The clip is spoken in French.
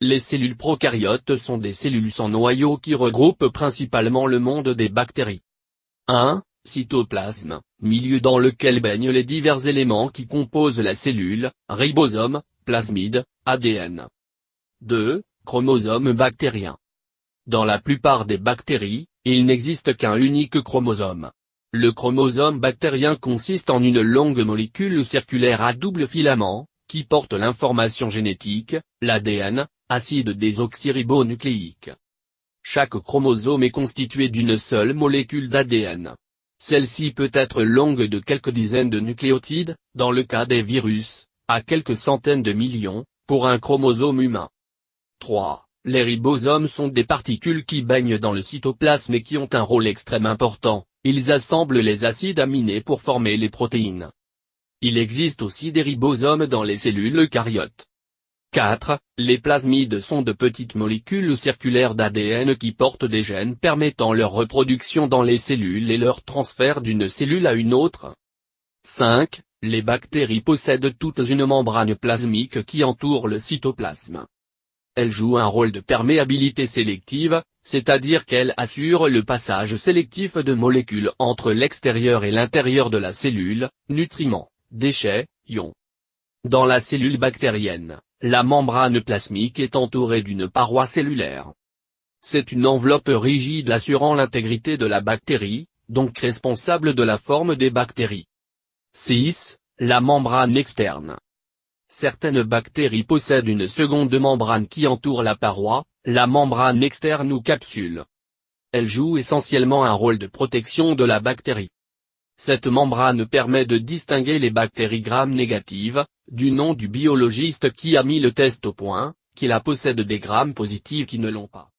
Les cellules prokaryotes sont des cellules sans noyau qui regroupent principalement le monde des bactéries. 1. Cytoplasme, milieu dans lequel baignent les divers éléments qui composent la cellule, ribosome, plasmide, ADN. 2. Chromosome bactérien. Dans la plupart des bactéries, il n'existe qu'un unique chromosome. Le chromosome bactérien consiste en une longue molécule circulaire à double filament, qui porte l'information génétique, l'ADN, acide désoxyribonucléique. Chaque chromosome est constitué d'une seule molécule d'ADN. Celle-ci peut être longue de quelques dizaines de nucléotides, dans le cas des virus, à quelques centaines de millions, pour un chromosome humain. 3. Les ribosomes sont des particules qui baignent dans le cytoplasme et qui ont un rôle extrêmement important, ils assemblent les acides aminés pour former les protéines. Il existe aussi des ribosomes dans les cellules eucaryotes. 4. Les plasmides sont de petites molécules circulaires d'ADN qui portent des gènes permettant leur reproduction dans les cellules et leur transfert d'une cellule à une autre. 5. Les bactéries possèdent toutes une membrane plasmique qui entoure le cytoplasme. Elles jouent un rôle de perméabilité sélective, c'est-à-dire qu'elles assurent le passage sélectif de molécules entre l'extérieur et l'intérieur de la cellule, nutriments, déchets, ions. Dans la cellule bactérienne, la membrane plasmique est entourée d'une paroi cellulaire. C'est une enveloppe rigide assurant l'intégrité de la bactérie, donc responsable de la forme des bactéries. 6. La membrane externe. Certaines bactéries possèdent une seconde membrane qui entoure la paroi, la membrane externe ou capsule. Elle joue essentiellement un rôle de protection de la bactérie. Cette membrane permet de distinguer les bactéries gram-négatives, du nom du biologiste qui a mis le test au point, qui la possèdent des gram positives qui ne l'ont pas.